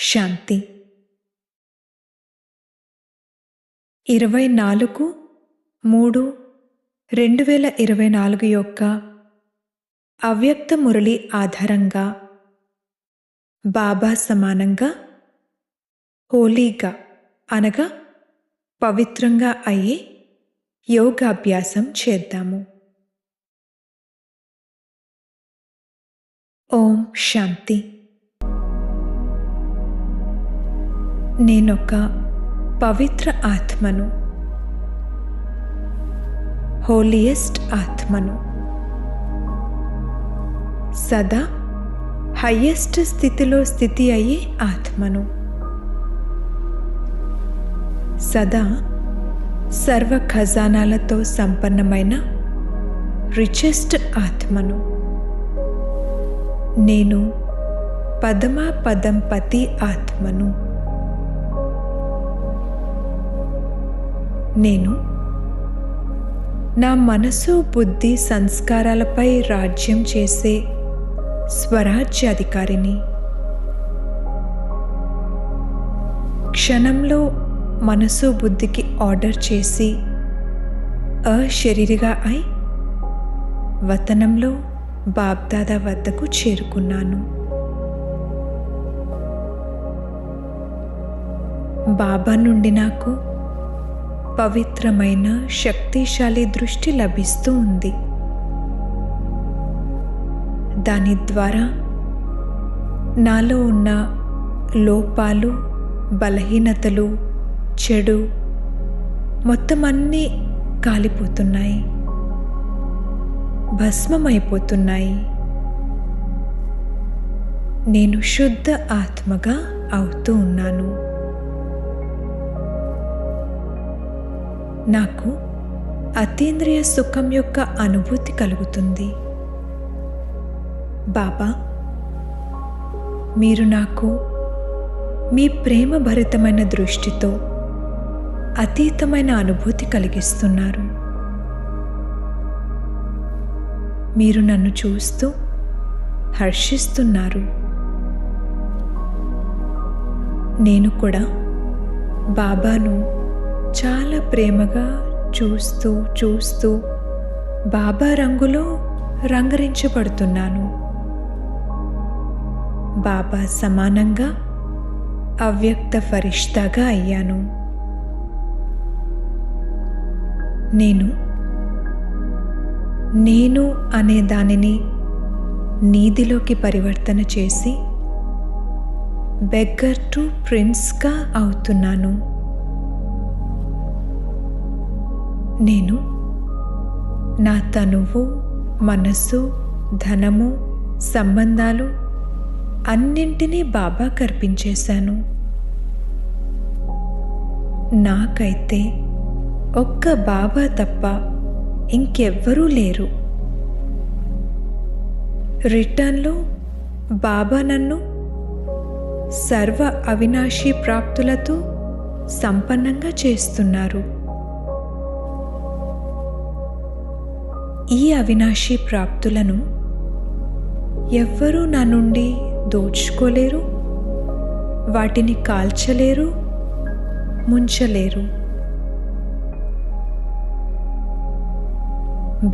శాంతి 24/3/2024 యొక్క అవ్యక్త మురళి ఆధారంగా బాబా సమానంగా హోలీగా అనగా పవిత్రంగా అయ్యే యోగాభ్యాసం చేద్దాము. ఓం శాంతి. నేనొక పవిత్ర ఆత్మను, హోలియెస్ట్ ఆత్మను, సదా హయ్యెస్ట్ స్థితిలో స్థితి అయ్యే ఆత్మను, సదా సర్వ ఖజానాలతో సంపన్నమైన రిచెస్ట్ ఆత్మను. నేను పదమాపదంపతి ఆత్మను. నేను నా మనసు, బుద్ధి, సంస్కారాలపై రాజ్యం చేసే స్వరాజ్యాధికారిని. క్షణంలో మనసు, బుద్ధికి ఆర్డర్ చేసి అశరీరిగా అయి వతనంలో బాబ్దాదా వద్దకు చేరుకున్నాను. బాబా నుండి నాకు పవిత్రమైన శక్తిశాలి దృష్టి లభిస్తూ ఉంది. దాని ద్వారా నాలో ఉన్న లోపాలు, బలహీనతలు, చెడు మొత్తం అన్నీ కాలిపోతున్నాయి, భస్మమైపోతున్నాయి. నేను శుద్ధ ఆత్మగా అవుతూ ఉన్నాను. నాకు అతీంద్రియ సుఖం యొక్క అనుభూతి కలుగుతుంది. బాబా, మీరు నాకు మీ ప్రేమ భరితమైన దృష్టితో అతీతమైన అనుభూతి కలిగిస్తున్నారు. మీరు నన్ను చూస్తూ హర్షిస్తున్నారు. నేను కూడా బాబాను చాలా ప్రేమగా చూస్తూ చూస్తూ బాబా రంగులో రంగరించబడుతున్నాను. బాబా సమానంగా అవ్యక్త ఫరిష్తాగా అయ్యాను. నేను అనే దానిని నీదిలోకి పరివర్తన చేసి బెగ్గర్ టు ప్రిన్స్గా అవుతున్నాను. నేను నా తనువు, మనస్సు, ధనము, సంబంధాలు అన్నింటినీ బాబాకు అర్పించేశాను. నాకైతే ఒక్క బాబా తప్ప ఇంకెవ్వరూ లేరు. రిటర్న్లో బాబా నన్ను సర్వ అవినాశీ ప్రాప్తులతో సంపన్నంగా చేస్తున్నారు. ఈ అవినాశీ ప్రాప్తులను ఎవ్వరూ నా నుండి దోచుకోలేరు, వాటిని కాల్చలేరు, ముంచలేరు.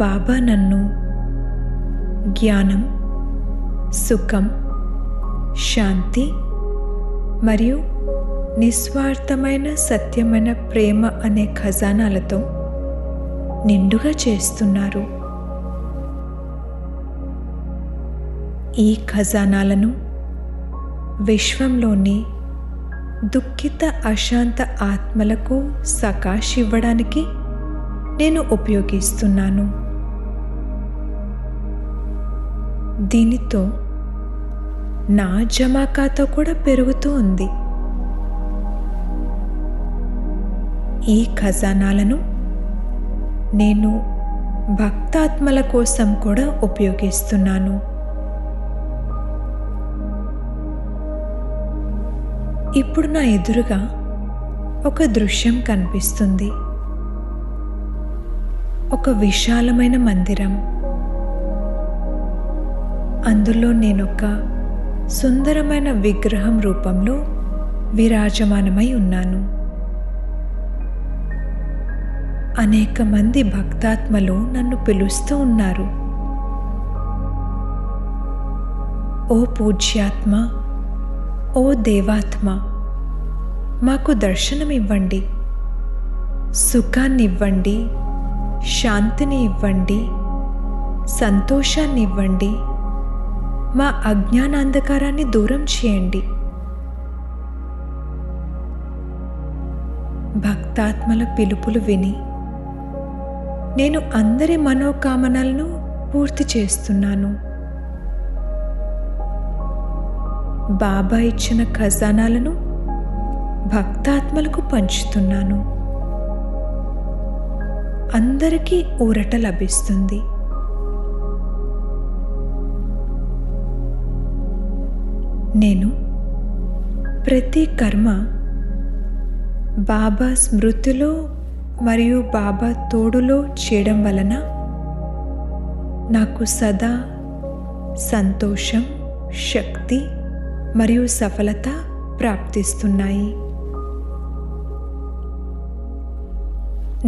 బాబా నన్ను జ్ఞానం, సుఖం, శాంతి మరియు నిస్వార్థమైన సత్యమైన ప్రేమ అనే ఖజానాలతో నిండుగా చేస్తున్నారు. ఈ ఖజానాలను విశ్వంలోని దుఃఖిత అశాంత ఆత్మలకు సకాష్ ఇవ్వడానికి నేను ఉపయోగిస్తున్నాను. దీనితో నా జమా ఖాతా కూడా పెరుగుతూ ఉంది. ఈ ఖజానాలను నేను భక్తాత్మల కోసం కూడా ఉపయోగిస్తున్నాను. ఇప్పుడు నా ఎదురుగా ఒక దృశ్యం కనిపిస్తుంది. ఒక విశాలమైన మందిరం. అందులో నేనొక సుందరమైన విగ్రహం రూపంలో విరాజమానమై ఉన్నాను. అనేక మంది భక్తాత్మలు నన్ను పిలుస్తూ ఉన్నారు. ఓ పూజ్యాత్మ, ఓ దేవాత్మ, మాకు దర్శనమివ్వండి, సుఖాన్ని ఇవ్వండి, శాంతిని ఇవ్వండి, సంతోషాన్ని ఇవ్వండి, మా అజ్ఞానాంధకారాన్ని దూరం చేయండి. భక్తాత్మల పిలుపులు విని నేను అందరి మనోకామనలను పూర్తి చేస్తున్నాను. బాబా ఇచ్చిన ఖజానాలను భక్తాత్మలకు పంచుతున్నాను. అందరికీ ఊరట లభిస్తుంది. నేను ప్రతి కర్మ బాబా స్మృతిలో మరియు బాబా తోడులో చేయడం వలన నాకు సదా సంతోషం, శక్తి మరియు సఫలత ప్రాప్తిస్తున్నాయి.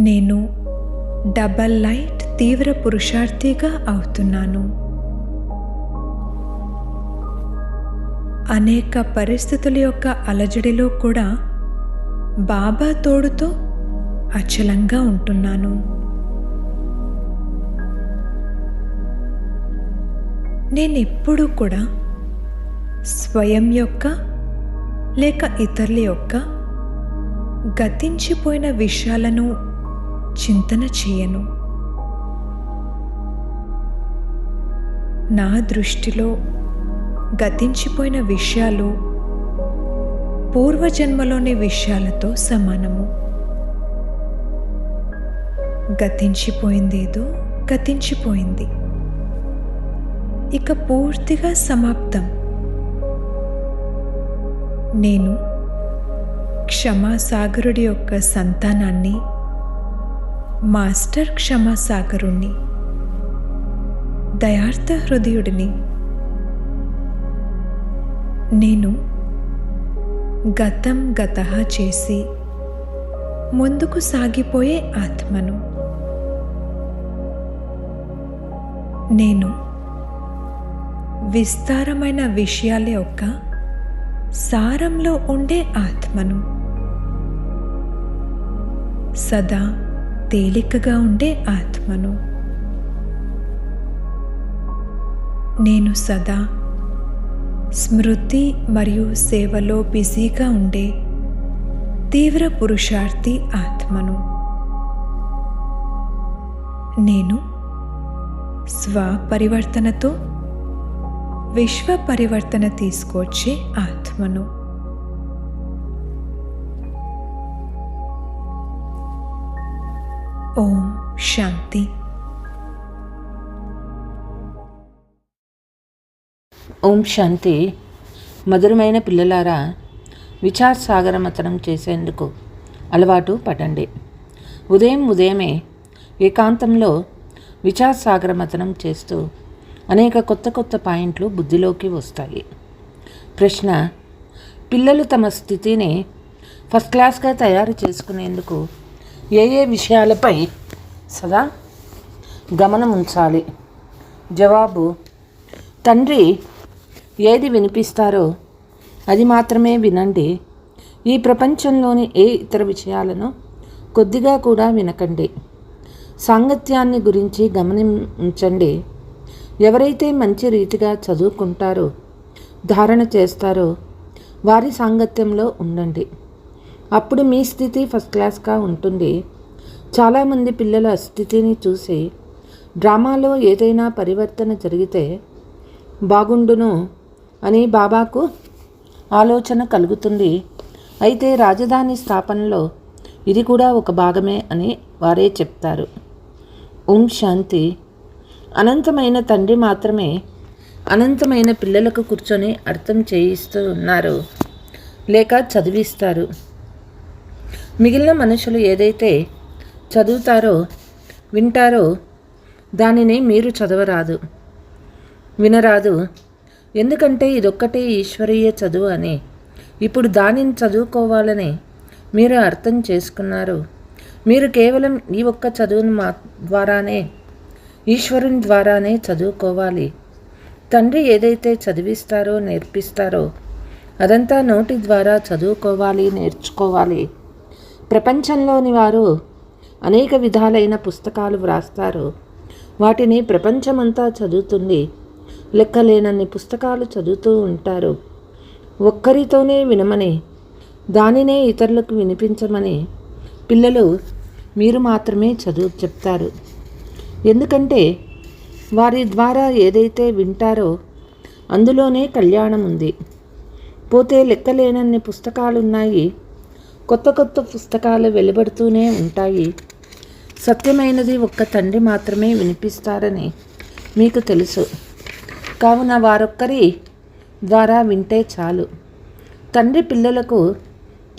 నేను డబల్ లైట్ తీవ్ర పురుషార్థిగా అవుతున్నాను. అనేక పరిస్థితుల యొక్క అలజడిలో కూడా బాబా తోడుతో అచలంగా ఉంటున్నాను. నేనెప్పుడూ కూడా స్వయం యొక్క లేక ఇతరుల యొక్క గతించిపోయిన విషయాలను చింతన చేయను. నా దృష్టిలో గతించిపోయిన విషయాలు పూర్వజన్మలోని విషయాలతో సమానము. గతించిపోయిందేదో గతించిపోయింది, ఇక పూర్తిగా సమాప్తం. నేను క్షమాసాగరుడి యొక్క సంతానాన్ని, మాస్టర్ క్షమాసాగరుణ్ణి, దయార్థ హృదయుడిని. నేను గతం గతః చేసి ముందుకు సాగిపోయే ఆత్మను. నేను విస్తారమైన విషయాల యొక్క సారంలో ఉండే ఆత్మను. సదా తేలికగా ఉండే ఆత్మను. నేను సదా స్మృతి మరియు సేవలో బిజీగా ఉండే తీవ్ర పురుషార్థి ఆత్మను. నేను స్వపరివర్తనతో విశ్వ పరివర్తన తీసుకొచ్చే ఆత్మను. ఓం శాంతి. ఓం శాంతి. మధురమైన పిల్లలారా, విచార్ సాగర మథనం చేసేందుకు అలవాటు పడండి. ఉదయమే ఏకాంతంలో విచార్ సాగర మథనం చేస్తూ అనేక కొత్త పాయింట్లు బుద్ధిలోకి వస్తాయి. ప్రశ్న: పిల్లలు తమ స్థితిని ఫస్ట్ క్లాస్గా తయారు చేసుకునేందుకు ఏ విషయాలపై సదా గమనం ఉంచాలి? జవాబు: తండ్రి ఏది వినిపిస్తారో అది మాత్రమే వినండి. ఈ ప్రపంచంలోని ఏ ఇతర విషయాలను కొద్దిగా కూడా వినకండి. సాంగత్యాన్ని గురించి గమనించండి. ఎవరైతే మంచి రీతిగా చదువుకుంటారో, ధారణ చేస్తారో వారి సాంగత్యంలో ఉండండి. అప్పుడు మీ స్థితి ఫస్ట్ క్లాస్గా ఉంటుంది. చాలామంది పిల్లల స్థితిని చూసి డ్రామాలో ఏదైనా పరివర్తన జరిగితే బాగుండును అని బాబాకు ఆలోచన కలుగుతుంది. అయితే రాజధాని స్థాపనలో ఇది కూడా ఒక భాగమే అని వారే చెప్తారు. ఓం శాంతి. అనంతమైన తండ్రి మాత్రమే అనంతమైన పిల్లలకు కూర్చొని అర్థం చేయిస్తూ ఉన్నారు లేక చదివిస్తారు. మిగిలిన మనుషులు ఏదైతే చదువుతారో వింటారో దానిని మీరు చదవరాదు, వినరాదు. ఎందుకంటే ఇదొక్కటే ఈశ్వరీయ చదువు అని ఇప్పుడు దానిని చదువుకోవాలని మీరు అర్థం చేసుకున్నారు. మీరు కేవలం ఈ ఒక్క చదువును ద్వారానే, ఈశ్వరుని ద్వారానే చదువుకోవాలి. తండ్రి ఏదైతే చదివిస్తారో, నేర్పిస్తారో అదంతా నోటి ద్వారా చదువుకోవాలి, నేర్చుకోవాలి. ప్రపంచంలోని వారు అనేక విధాలైన పుస్తకాలు వ్రాస్తారు. వాటిని ప్రపంచమంతా చదువుతుంది. లెక్కలేనన్ని పుస్తకాలు చదువుతూ ఉంటారు. ఒక్కరితోనే వినమని, దానినే ఇతరులకు వినిపించమని పిల్లలు మీరు మాత్రమే చదువు చెప్తారు. ఎందుకంటే వారి ద్వారా ఏదైతే వింటారో అందులోనే కళ్యాణం ఉంది. పోతే లెక్కలేనన్ని పుస్తకాలున్నాయి. కొత్త కొత్త పుస్తకాలు వెలువడుతూనే ఉంటాయి. సత్యమైనది ఒక్క తండ్రి మాత్రమే వినిపిస్తారని మీకు తెలుసు. కావున వారొక్కరి ద్వారా వింటే చాలు. తండ్రి పిల్లలకు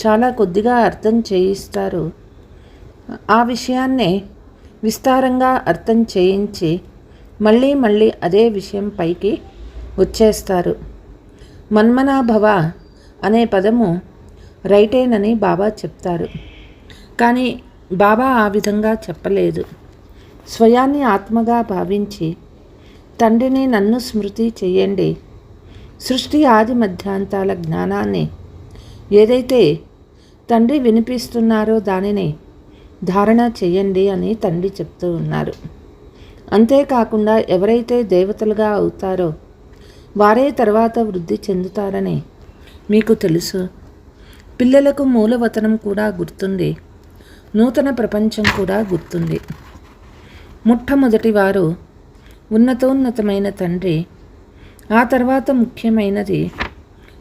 చాలా కొద్దిగా అర్థం చేయిస్తారు. ఆ విషయాన్నే విస్తారంగా అర్థం చేయించి మళ్ళీ మళ్ళీ అదే విషయం పైకి వచ్చేస్తారు. మన్మనాభవ అనే పదము రైటేనని బాబా చెప్తారు. కానీ బాబా ఆ విధంగా చెప్పలేదు. స్వయాన్ని ఆత్మగా భావించి తండ్రిని నన్ను స్మృతి చెయ్యండి. సృష్టి ఆది మధ్యాంతాల జ్ఞానాన్ని ఏదైతే తండ్రి వినిపిస్తున్నారో దానిని ధారణ చెయ్యండి అని తండ్రి చెప్తూ ఉన్నారు. అంతేకాకుండా ఎవరైతే దేవతలుగా అవుతారో వారే తర్వాత వృద్ధి చెందుతారని మీకు తెలుసు. పిల్లలకు మూలవతనం కూడా గుర్తుంది, నూతన ప్రపంచం కూడా గుర్తుంది. మొట్టమొదటి వారు ఉన్నతోన్నతమైన తండ్రి, ఆ తర్వాత ముఖ్యమైనది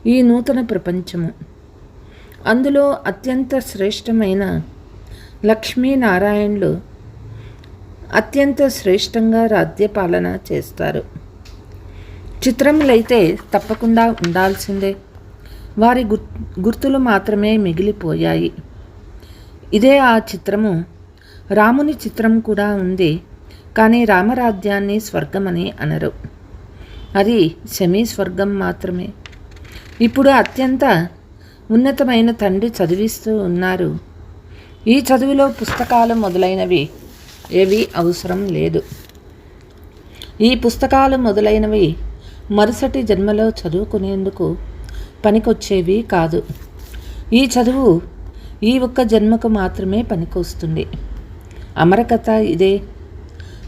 ఈ నూతన ప్రపంచము. అందులో అత్యంత శ్రేష్టమైన లక్ష్మీనారాయణులు అత్యంత శ్రేష్టంగా రాజ్యపాలన చేస్తారు. చిత్రములైతే తప్పకుండా ఉండాల్సిందే. వారి గుర్తులు మాత్రమే మిగిలిపోయాయి. ఇదే ఆ చిత్రము. రాముని చిత్రం కూడా ఉంది. కానీ రామరాజ్యాన్ని స్వర్గమని అనరు. అది సెమీ స్వర్గం మాత్రమే. ఇప్పుడు అత్యంత ఉన్నతమైన తండ్రి చదివిస్తూ ఉన్నారు. ఈ చదువులో పుస్తకాలు మొదలైనవి ఏవి అవసరం లేదు. ఈ పుస్తకాలు మొదలైనవి మరుసటి జన్మలో చదువుకునేందుకు పనికొచ్చేవి కాదు. ఈ చదువు ఈ ఒక్క జన్మకు మాత్రమే పనికొస్తుంది. అమరకథ ఇదే.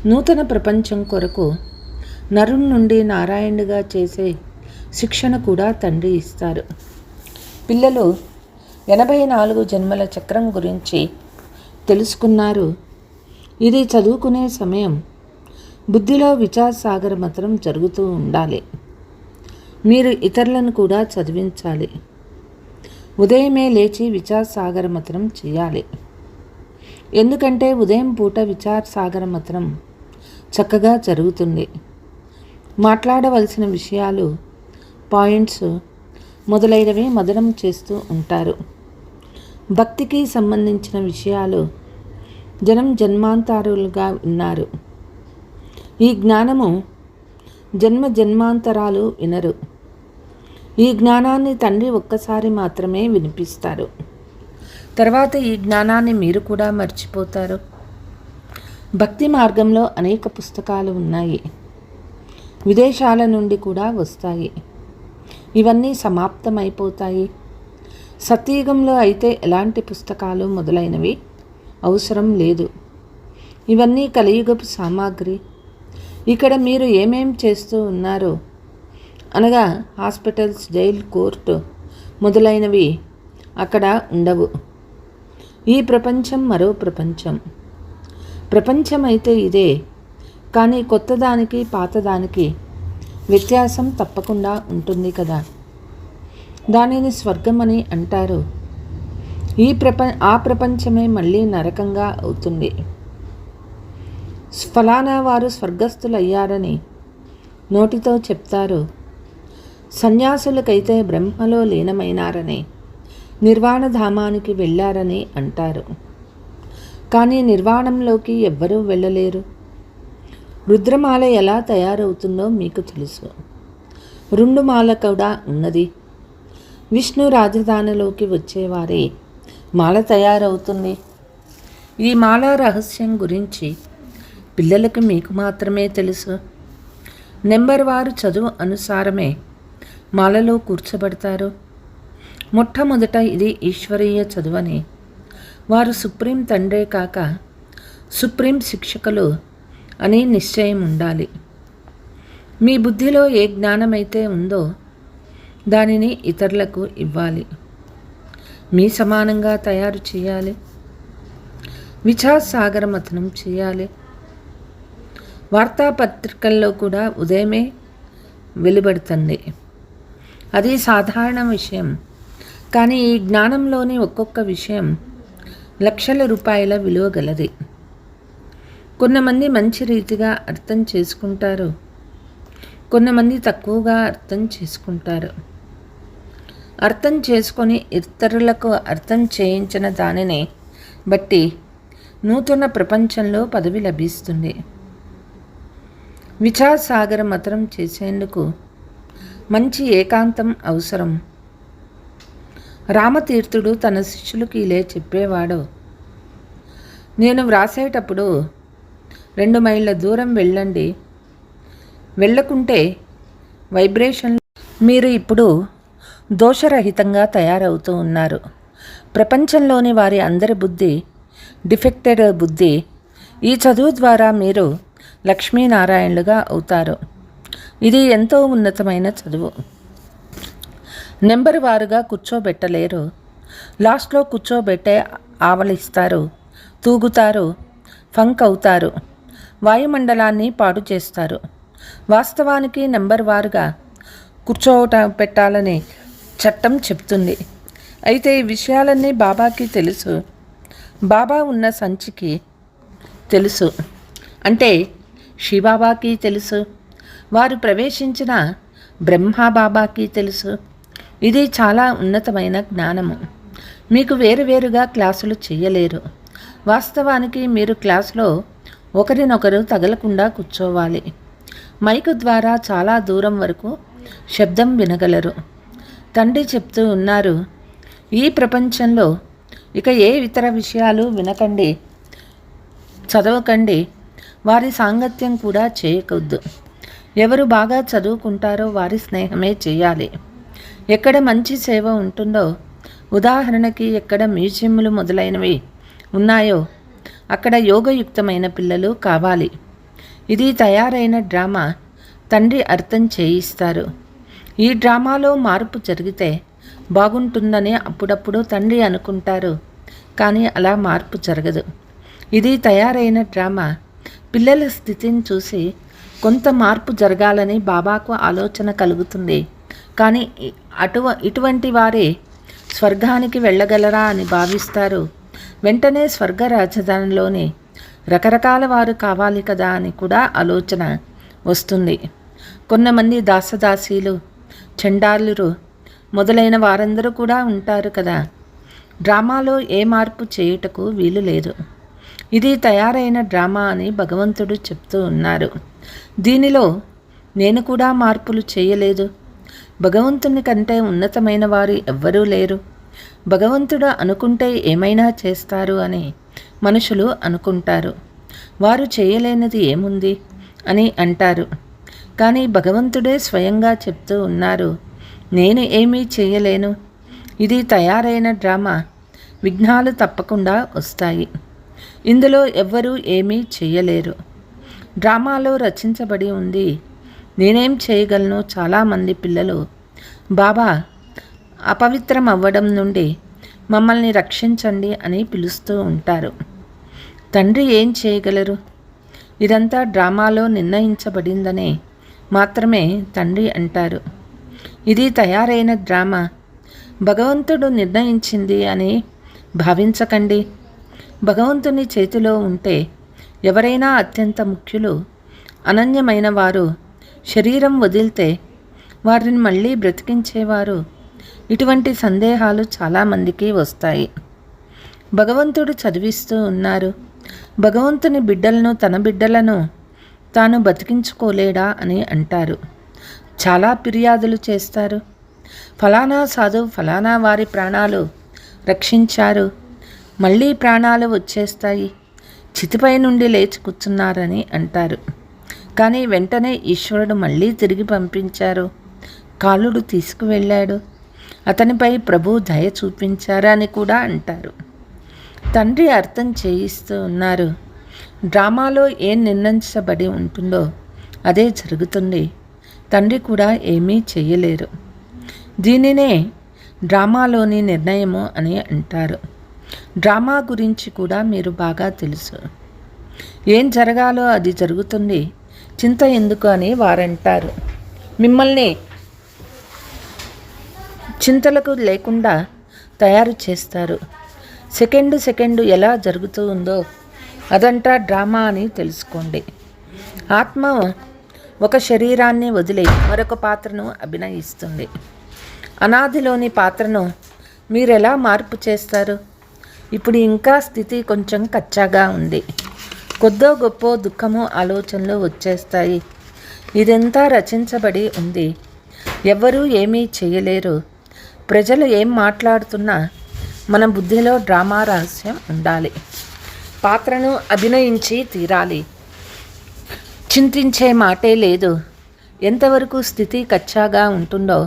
నూతన ప్రపంచం కొరకు నరుని నుండి నారాయణుడిగా చేసే శిక్షణ కూడా తండ్రి ఇస్తారు. పిల్లలు 84 జన్మల చక్రం గురించి తెలుసుకున్నారు. ఇది చదువుకునే సమయం. బుద్ధిలో విచార సాగర మతనం జరుగుతూ ఉండాలి. మీరు ఇతరులను కూడా చదివించాలి. ఉదయమే లేచి విచార సాగర మతనం చేయాలి. ఎందుకంటే ఉదయం పూట విచార సాగర మతనం చక్కగా జరుగుతుంది. మాట్లాడవలసిన విషయాలు, పాయింట్స్ మొదలైనవి మదనం చేస్తూ ఉంటారు. భక్తికి సంబంధించిన విషయాలు జన్మాంతరాలుగా విన్నారు. ఈ జ్ఞానము జన్మాంతరాలు వినరు. ఈ జ్ఞానాన్ని తండ్రి ఒక్కసారి మాత్రమే వినిపిస్తారు. తర్వాత ఈ జ్ఞానాన్ని మీరు కూడా మర్చిపోతారు. భక్తి మార్గంలో అనేక పుస్తకాలు ఉన్నాయి. విదేశాల నుండి కూడా వస్తాయి. ఇవన్నీ సమాప్తమైపోతాయి. సత్యయుగంలో అయితే ఎలాంటి పుస్తకాలు మొదలైనవి అవసరం లేదు. ఇవన్నీ కలియుగపు సామాగ్రి. ఇక్కడ మీరు ఏమేం చేస్తూ ఉన్నారో అనగా హాస్పిటల్స్, జైలు, కోర్టు మొదలైనవి అక్కడ ఉండవు. ఈ ప్రపంచం మరో ప్రపంచం. ప్రపంచం అయితే ఇదే. కానీ కొత్తదానికి పాతదానికి వ్యత్యాసం తప్పకుండా ఉంటుంది కదా. దానిని స్వర్గమని అంటారు. ఆ ప్రపంచమే మళ్ళీ నరకంగా అవుతుంది. ఫలానా వారు స్వర్గస్థులయ్యారని నోటితో చెప్తారు. సన్యాసులకైతే బ్రహ్మలో లీనమైనారని, నిర్వాణధామానికి వెళ్ళారని అంటారు. కానీ నిర్వాణంలోకి ఎవ్వరూ వెళ్ళలేరు. రుద్రమాల ఎలా తయారవుతుందో మీకు తెలుసు. రుండుమాల కూడా ఉన్నది. విష్ణు రాజధానిలోకి వచ్చేవారే మాల తయారవుతుంది. ఈ మాల రహస్యం గురించి పిల్లలకు మీకు మాత్రమే తెలుసు. నెంబర్ వారు చదువు అనుసారమే మాలలో కూర్చోబడతారు. మొట్టమొదట ఇది ఈశ్వరీయ చదువని, వారు సుప్రీం తండ్రే కాక సుప్రీం శిక్షకులు అని నిశ్చయం ఉండాలి. మీ బుద్ధిలో ఏ జ్ఞానమైతే ఉందో దానిని ఇతరులకు ఇవ్వాలి. మీ సమానంగా తయారు చేయాలి. విచార్ సాగర మథనం చేయాలి. వార్తాపత్రికల్లో కూడా ఉదయమే వెలువడుతుంది. అది సాధారణ విషయం. కానీ ఈ జ్ఞానంలోని ఒక్కొక్క విషయం లక్షల రూపాయల విలువ గలది. కొంతమంది మంచి రీతిగా అర్థం చేసుకుంటారు, కొంతమంది తక్కువగా అర్థం చేసుకుంటారు. అర్థం చేసుకొని ఇతరులకు అర్థం చేయించిన దానిని బట్టి నూతన ప్రపంచంలో పదవి లభిస్తుంది. విచార్ సాగర మథనం చేసేందుకు మంచి ఏకాంతం అవసరం. రామతీర్థుడు తన శిష్యులకి ఇలా చెప్పేవాడు, నేను వ్రాసేటప్పుడు 2 మైళ్ళ దూరం వెళ్ళండి, వెళ్ళకుంటే వైబ్రేషన్. మీరు ఇప్పుడు దోషరహితంగా తయారవుతూ ఉన్నారు. ప్రపంచంలోని వారి అందరి బుద్ధి డిఫెక్టెడ్ బుద్ధి. ఈ చదువు ద్వారా మీరు లక్ష్మీనారాయణులుగా అవుతారు. ఇది ఎంతో ఉన్నతమైన చదువు. నెంబర్ వారుగా కూర్చోబెట్టలేరు. లాస్ట్లో కూర్చోబెట్టే ఆవలిస్తారు, తూగుతారు, ఫంక్ అవుతారు, వాయుమండలాన్ని పాడు చేస్తారు. వాస్తవానికి నెంబర్ వారుగా పెట్టాలని చట్టం చెప్తుంది. అయితే ఈ విషయాలన్నీ బాబాకి తెలుసు. బాబా ఉన్న సంచికి తెలుసు, అంటే శివబాబాకి తెలుసు. వారు ప్రవేశించిన బ్రహ్మబాబాకి తెలుసు. ఇది చాలా ఉన్నతమైన జ్ఞానము. మీకు వేరువేరుగా క్లాసులు చేయలేరు. వాస్తవానికి మీరు క్లాసులో ఒకరినొకరు తగలకుండా కూర్చోవాలి. మైకు ద్వారా చాలా దూరం వరకు శబ్దం వినగలరు. తండ్రి చెప్తూ ఉన్నారు, ఈ ప్రపంచంలో ఇక ఏ ఇతర విషయాలు వినకండి, చదవకండి, వారి సాంగత్యం కూడా చేయకొద్దు. ఎవరు బాగా చదువుకుంటారో వారి స్నేహమే చేయాలి. ఎక్కడ మంచి సేవ ఉంటుందో, ఉదాహరణకి ఎక్కడ మ్యూజియంలు మొదలైనవి ఉన్నాయో అక్కడ యోగయుక్తమైన పిల్లలు కావాలి. ఇది తయారైన డ్రామా. తండ్రి అర్థం చేయిస్తారు. ఈ డ్రామాలో మార్పు జరిగితే బాగుంటుందని అప్పుడప్పుడు తండ్రి అనుకుంటారు, కానీ అలా మార్పు జరగదు. ఇది తయారైన డ్రామా. పిల్లల స్థితిని చూసి కొంత మార్పు జరగాలని బాబాకు ఆలోచన కలుగుతుంది. కానీ ఇటువంటి వారే స్వర్గానికి వెళ్ళగలరా అని భావిస్తారు. వెంటనే స్వర్గ రాజధానిలోని రకరకాల వారు కావాలి కదా అని కూడా ఆలోచన వస్తుంది. కొంతమంది దాసదాసీలు, చండాలురు మొదలైన వారందరూ కూడా ఉంటారు కదా. డ్రామాలో ఏ మార్పు చేయుటకు వీలు లేదు. ఇది తయారైన డ్రామా అని భగవంతుడు చెప్తూ ఉన్నారు. దీనిలో నేను కూడా మార్పులు చేయలేదు. భగవంతుని కంటే ఉన్నతమైన వారు ఎవ్వరూ లేరు. భగవంతుడు అనుకుంటే ఏమైనా చేస్తారు అని మనుషులు అనుకుంటారు. వారు చేయలేనిది ఏముంది అని అంటారు. కానీ భగవంతుడే స్వయంగా చెప్తూ ఉన్నారు, నేను ఏమీ చేయలేను. ఇది తయారైన డ్రామా. విఘ్నాలు తప్పకుండా వస్తాయి. ఇందులో ఎవ్వరూ ఏమీ చేయలేరు. డ్రామాలో రచించబడి ఉంది, నేనేం చేయగలను. చాలామంది పిల్లలు బాబా అపవిత్రం అవ్వడం నుండి మమ్మల్ని రక్షించండి అని పిలుస్తూ ఉంటారు. తండ్రి ఏం చేయగలరు? ఇదంతా డ్రామాలో నిర్ణయించబడిందనే మాత్రమే తండ్రి అంటారు. ఇది తయారైన డ్రామా. భగవంతుడు నిర్ణయించింది అని భావించకండి. భగవంతుని చేతిలో ఉంటే ఎవరైనా అత్యంత ముఖ్యులు, అనన్యమైన వారు శరీరం వదిలితే వారిని మళ్ళీ బ్రతికించేవారు. ఇటువంటి సందేహాలు చాలామందికి వస్తాయి. భగవంతుడు చదివిస్తూ ఉన్నారు, భగవంతుని బిడ్డలను, తన బిడ్డలను తాను బతికించుకోలేడా అని అంటారు. చాలా ఫిర్యాదులు చేస్తారు. ఫలానా సాధువు ఫలానా వారి ప్రాణాలు రక్షించారు, మళ్ళీ ప్రాణాలు వచ్చేస్తాయి, చితిపై నుండి లేచి కూర్చున్నారని అంటారు. కానీ వెంటనే ఈశ్వరుడు మళ్ళీ తిరిగి పంపించారు, కాలుడు తీసుకువెళ్ళాడు, అతనిపై ప్రభు దయ చూపించారు అని కూడా అంటారు. తండ్రి అర్థం చేయిస్తూ ఉన్నారు, డ్రామాలో ఏం నిర్ణయించబడి ఉంటుందో అదే జరుగుతుంది, తండ్రి కూడా ఏమీ చెయ్యలేరు. దీనినే డ్రామాలోని నిర్ణయము అని అంటారు. డ్రామా గురించి కూడా మీరు బాగా తెలుసు. ఏం జరగాలో అది జరుగుతుంది, చింత ఎందుకు అని వారంటారు. మిమ్మల్ని చింతలకు లేకుండా తయారు చేస్తారు. సెకండు ఎలా జరుగుతూ ఉందో అదంతా డ్రామా అని తెలుసుకోండి. ఆత్మ ఒక శరీరాన్ని వదిలి మరొక పాత్రను అభినయిస్తుంది. అనాదిలోని పాత్రను మీరెలా మార్పు చేస్తారు? ఇప్పుడు ఇంకా స్థితి కొంచెం కచ్చాగా ఉంది. కొద్దో గొప్ప దుఃఖము ఆలోచనలు వచ్చేస్తాయి. ఇదంతా రచించబడి ఉంది, ఎవ్వరూ ఏమీ చేయలేరు. ప్రజలు ఏం మాట్లాడుతున్నా మన బుద్ధిలో డ్రామా రహస్యం ఉండాలి. పాత్రను అభినయించి తీరాలి. చింతించే మాటే లేదు. ఎంతవరకు స్థితి కచ్చాగా ఉంటుందో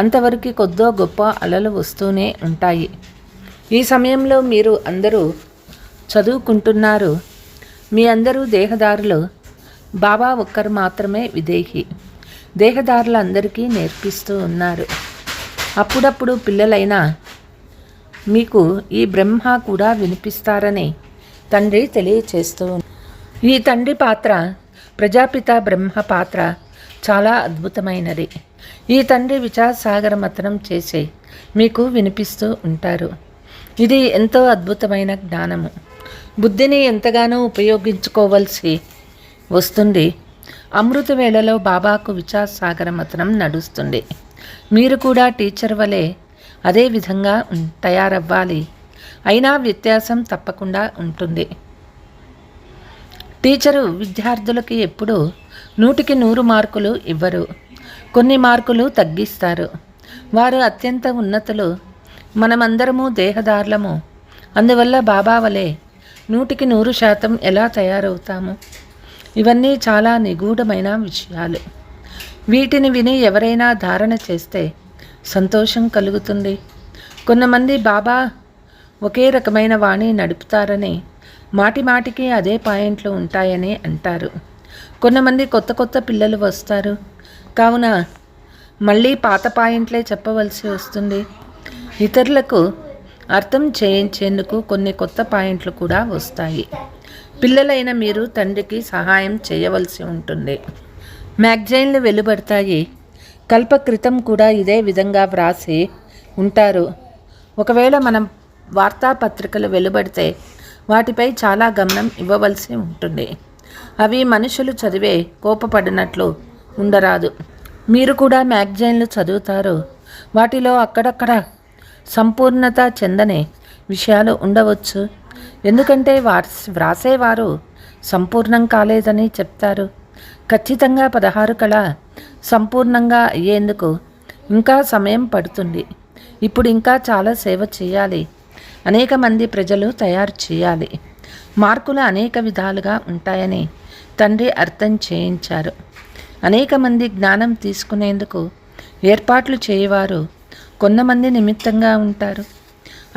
అంతవరకు కొద్దో గొప్ప అలలు వస్తూనే ఉంటాయి. ఈ సమయంలో మీరు అందరూ చదువుకుంటున్నారు. మీ అందరూ దేహదారులు. బాబా ఒక్కరు మాత్రమే విదేహి. దేహదారులందరికీ నేర్పిస్తూ ఉన్నారు. అప్పుడప్పుడు పిల్లలైనా మీకు ఈ బ్రహ్మ కూడా వినిపిస్తారని తండ్రి తెలియచేస్తూ ఈ తండ్రి పాత్ర, ప్రజాపిత బ్రహ్మ పాత్ర చాలా అద్భుతమైనది. ఈ తండ్రి విచారసాగర మథనం చేసి మీకు వినిపిస్తూ ఉంటారు. ఇది ఎంతో అద్భుతమైన జ్ఞానము. బుద్ధిని ఎంతగానో ఉపయోగించుకోవలసి వస్తుంది. అమృత వేళలో బాబాకు విచారసాగర మథనం నడుస్తుంది. మీరు కూడా టీచర్ వలె అదే విధంగా తయారవ్వాలి. అయినా వ్యత్యాసం తప్పకుండా ఉంటుంది. టీచరు విద్యార్థులకి ఎప్పుడూ 100కి 100 మార్కులు ఇవ్వరు. కొన్ని మార్కులు తగ్గిస్తారు. వారు అత్యంత ఉన్నతులు. మనమందరము దేహదారులము. అందువల్ల బాబా వలె 100కి 100% ఎలా తయారవుతాము? ఇవన్నీ చాలా నిగూఢమైన విషయాలు. వీటిని విని ఎవరైనా ధారణ చేస్తే సంతోషం కలుగుతుంది. కొంతమంది బాబా ఒకే రకమైన వాణి నడుపుతారని, మాటిమాటికి అదే పాయింట్లు ఉంటాయని అంటారు. కొంతమంది కొత్త పిల్లలు వస్తారు, కావున మళ్ళీ పాత పాయింట్లే చెప్పవలసి వస్తుంది. ఇతరులకు అర్థం చేయించేందుకు కొన్ని కొత్త పాయింట్లు కూడా వస్తాయి. పిల్లలైన మీరు తండ్రికి సహాయం చేయవలసి ఉంటుంది. మ్యాగజైన్లు వెలువడతాయి. కల్ప క్రితం కూడా ఇదే విధంగా వ్రాసి ఉంటారు. ఒకవేళ మనం వార్తాపత్రికలు వెలువడితే వాటిపై చాలా గమనం ఇవ్వవలసి ఉంటుంది. అవి మనుషులు చదివే కోపపడినట్లు ఉండరాదు. మీరు కూడా మ్యాగజైన్లు చదువుతారు. వాటిలో అక్కడక్కడ సంపూర్ణత చెందని విషయాలు ఉండవచ్చు. ఎందుకంటే వ్రాసేవారు సంపూర్ణం కాలేదని చెప్తారు. ఖచ్చితంగా 16 కళ సంపూర్ణంగా అయ్యేందుకు ఇంకా సమయం పడుతుంది. ఇప్పుడు ఇంకా చాలా సేవ చేయాలి. అనేక మంది ప్రజలు తయారు చేయాలి. మార్కులు అనేక విధాలుగా ఉంటాయని తండ్రి అర్థం చేయించారు. అనేక మంది జ్ఞానం తీసుకునేందుకు ఏర్పాట్లు చేయవారు కొంతమంది నిమిత్తంగా ఉంటారు.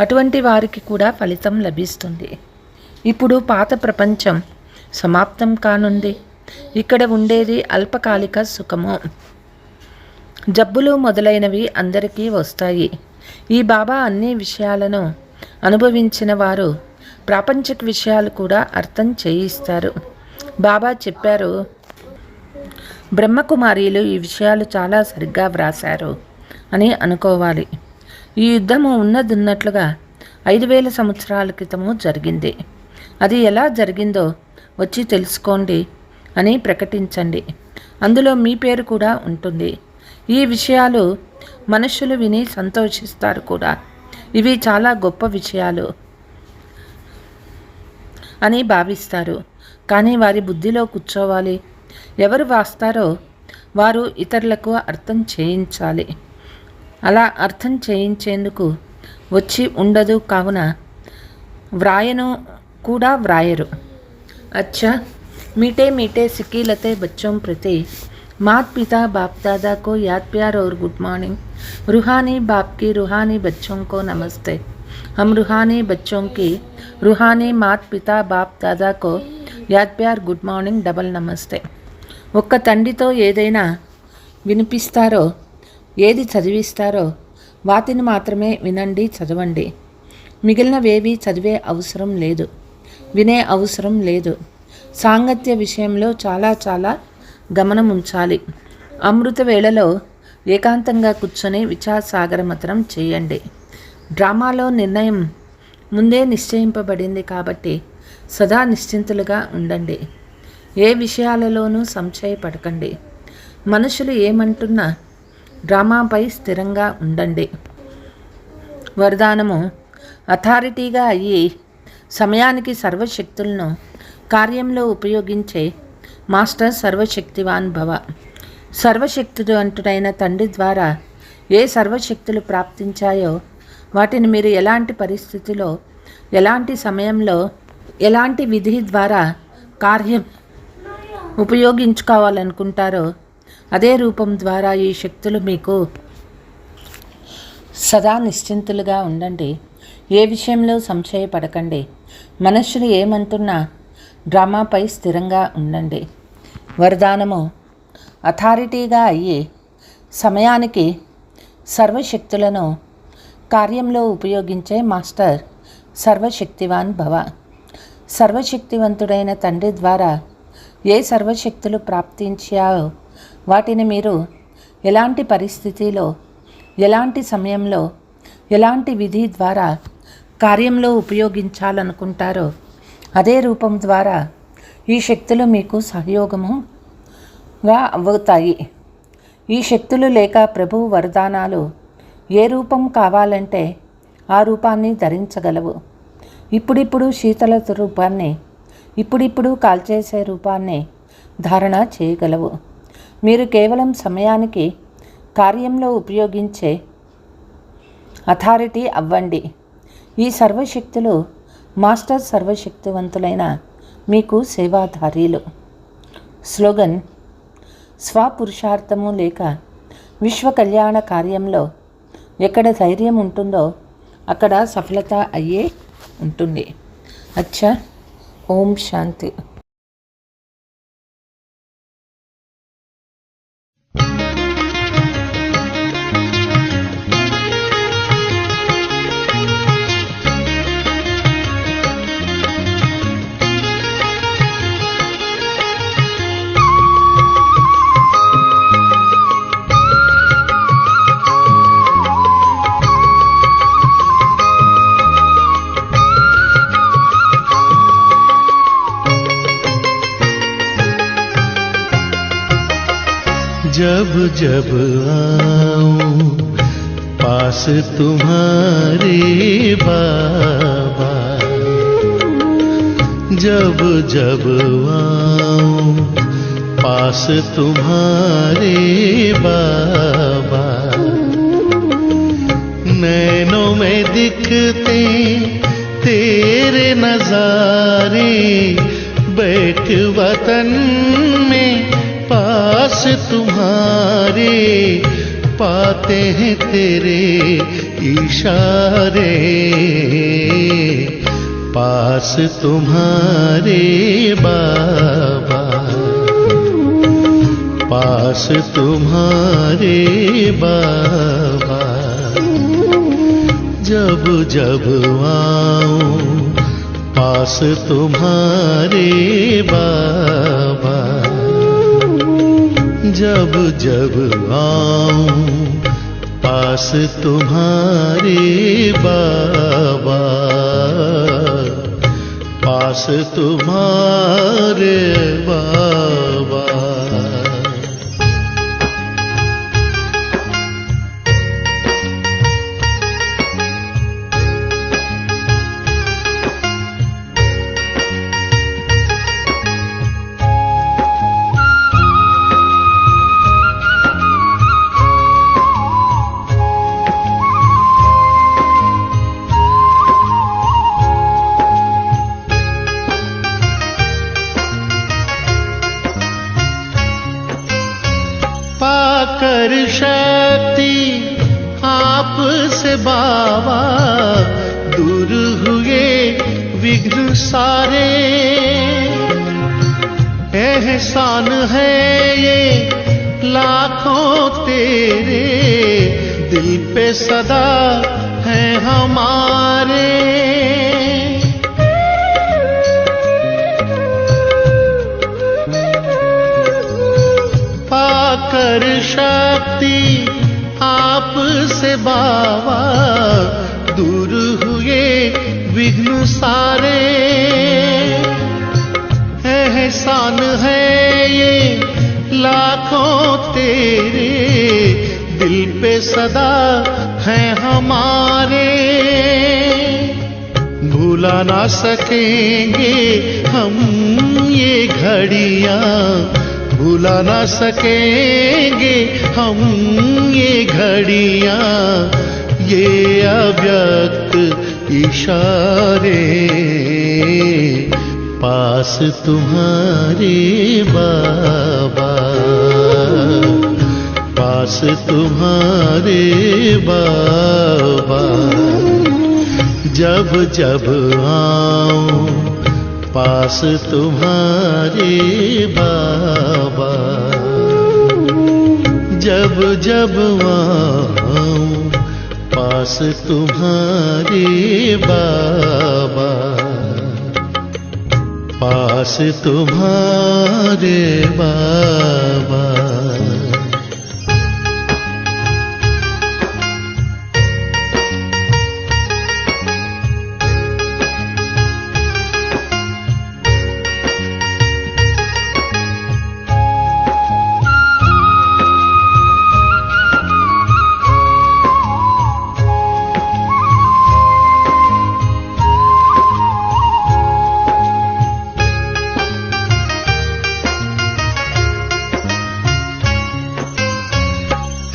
అటువంటి వారికి కూడా ఫలితం లభిస్తుంది. ఇప్పుడు పాత ప్రపంచం సమాప్తం కానుంది. ఇక్కడ ఉండేది అల్పకాలిక సుఖము. జబ్బులు మొదలైనవి అందరికీ వస్తాయి. ఈ బాబా అన్ని విషయాలను అనుభవించిన వారు ప్రాపంచిక విషయాలు కూడా అర్థం చేయిస్తారు. బాబా చెప్పారు, బ్రహ్మకుమారీలు ఈ విషయాలు చాలా సరిగ్గా వ్రాశారు అని అనుకోవాలి. ఈ యుద్ధము ఉన్నట్లుగా 5000 సంవత్సరాల క్రితము జరిగింది. అది ఎలా జరిగిందో వచ్చి తెలుసుకోండి అని ప్రకటించండి. అందులో మీ పేరు కూడా ఉంటుంది. ఈ విషయాలు మనుషులు విని సంతోషిస్తారు కూడా. ఇవి చాలా గొప్ప విషయాలు అని భావిస్తారు. కానీ వారి బుద్ధిలో కూర్చోవాలి. ఎవరు వ్రాస్తారో వారు ఇతరులకు అర్థం చేయించాలి. అలా అర్థం చేయించేందుకు వచ్చి ఉండదు, కావున వ్రాయను కూడా వ్రాయరు. अच्छा मीठे मीठे सिकीलते बच्चों प्रति मात पिता बाप दादा को याद प्यार और गुड मॉर्निंग. रूहानी बाप की रूहानी बच्चों को नमस्ते. हम रूहानी बच्चों की रूहानी मात पिता बाप दादा को याद प्यार गुड మార్నింగ్ డబల్ నమస్తే. ఒక్క తండ్రితో ఏదైనా వినిపిస్తారో, ఏది చదివిస్తారో వాటిని మాత్రమే వినండి, చదవండి. మిగిలినవేవి చదివే అవసరం లేదు, వినే అవసరం లేదు. సాంగత్య విషయంలో చాలా చాలా గమనం ఉంచాలి. అమృత వేళలో ఏకాంతంగా కూర్చొని విచారసాగర మథనం చేయండి. డ్రామాలో నిర్ణయం ముందే నిశ్చయింపబడింది కాబట్టి సదా నిశ్చింతులుగా ఉండండి. ఏ విషయాలలోనూ సంశయపడకండి. మనుషులు ఏమంటున్నా డ్రామాపై స్థిరంగా ఉండండి. వరదానము: అథారిటీగా అయ్యి సమయానికి సర్వశక్తులను కార్యంలో ఉపయోగించే మాస్టర్ సర్వశక్తివాన్ భవ. సర్వశక్తివంతుడైన తండ్రి ద్వారా ఏ సర్వశక్తులు ప్రాప్తించాయో వాటిని మీరు ఎలాంటి పరిస్థితిలో, ఎలాంటి సమయంలో, ఎలాంటి విధి ద్వారా కార్యం ఉపయోగించుకోవాలనుకుంటారో అదే రూపం ద్వారా ఈ శక్తులు మీకు సదా నిశ్చింతులుగా ఉండండి. ఏ విషయంలో సంశయపడకండి. మనుషులు ఏమంటున్నా డ్రామాపై స్థిరంగా ఉండండి. వరదానము: అథారిటీగా అయ్యి సమయానికి సర్వశక్తులను కార్యంలో ఉపయోగించే మాస్టర్ సర్వశక్తివాన్ భవ. సర్వశక్తివంతుడైన తండ్రి ద్వారా ఏ సర్వశక్తులు ప్రాప్తించాయో వాటిని మీరు ఎలాంటి పరిస్థితిలో, ఎలాంటి సమయంలో, ఎలాంటి విధి ద్వారా కార్యంలో ఉపయోగించాలనుకుంటారో అదే రూపం ద్వారా ఈ శక్తులు మీకు సహయోగముగా అవుతాయి. ఈ శక్తులు లేక ప్రభువు వరదానాలు ఏ రూపం కావాలంటే ఆ రూపాన్ని ధరించగలవు. ఇప్పుడిప్పుడు శీతల రూపాన్ని, ఇప్పుడిప్పుడు కాల్చేసే రూపాన్ని ధారణ చేయగలవు. మీరు కేవలం సమయానికి కార్యంలో ఉపయోగించే అథారిటీ అవ్వండి. ఈ సర్వశక్తులు మాస్టర్ సర్వశక్తివంతులైన మీకు సేవాధారీలు. స్లోగన్: స్వపురుషార్థము లేక విశ్వ కళ్యాణ కార్యంలో ఎక్కడ ధైర్యం ఉంటుందో అక్కడ సఫలత అయ్యే ఉంటుంది. అచ్చా, ఓం శాంతి. जब जब आऊं पास तुम्हारे बाबा, जब जब आऊं पास तुम्हारे बाबा, नैनों में दिखते तेरे नजारे, बैठ वतन में पास तुम्हारे, पाते हैं तेरे इशारे, पास तुम्हारे बाबा, पास तुम्हारे बाबा, जब जब आऊं पास तुम्हारे बाबा, जब जब आऊं पास तुम्हारे बाबा, पास तुम्हारे बाबा। बाबा दूर हुए विघ्न सारे। एहसान है ये लाखों तेरे, दिल पे सदा है हमारे। पाकर शक्ति आप से बाबा दूर हुए विघ्न सारे। एहसान है ये लाखों तेरे, दिल पे सदा है हमारे। भुला ना सकेंगे हम ये घड़ियां, भुला ना सकेंगे हम ये घड़ियां, ये अव्यक्त इशारे। पास तुम्हारे बाबा, पास तुम्हारे बाबा, जब जब आऊं पास तुम्हारे बाबा, जब जब आऊं पास तुम्हारे बाबा, पास तुम्हारे बाबा।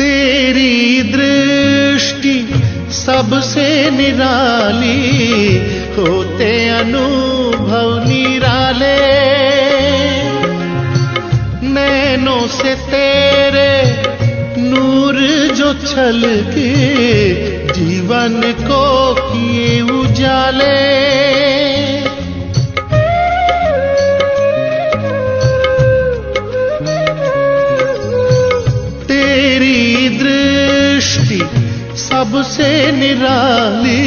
तेरी दृष्टि सबसे निराली, होते अनुभव निराले। नैनों से तेरे नूर जो छलके, जीवन को किए उजाले। दृष्टि सबसे निराली,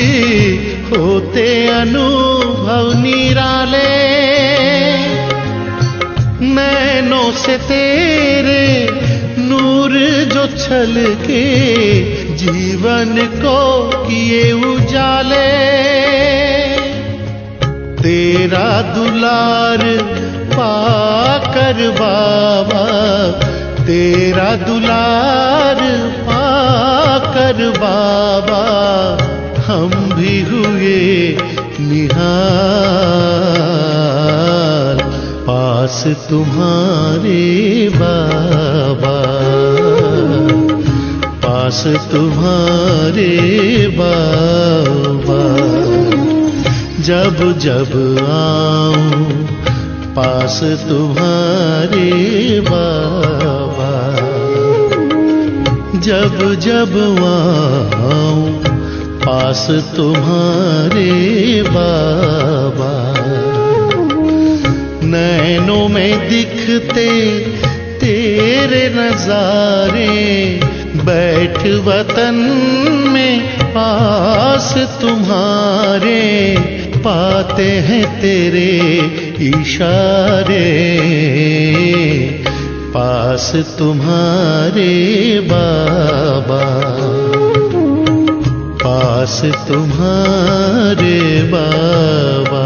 होते अनुभव निराले। नैनों से तेरे नूर जो छलके, जीवन को किए उजाले। तेरा दुलार पाकर बाबा, तेरा दुलार पाकर बाबा, हम भी हुए निहाल। पास तुम्हारे बाबा, पास तुम्हारे बाबा, जब जब आऊं पास तुम्हारे बाबा, जब जब आऊं पास तुम्हारे बाबा। नैनों में दिखते तेरे नजारे, बैठ वतन में पास तुम्हारे, पाते हैं तेरे इशारे। पास तुम्हारे बाबा, पास तुम्हारे बाबा,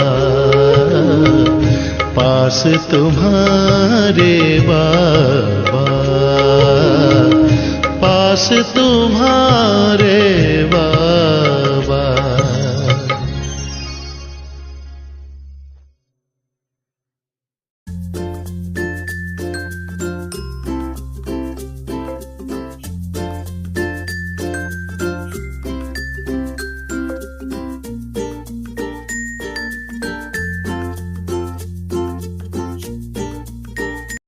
पास तुम्हारे बाबा, पास तुम्हारे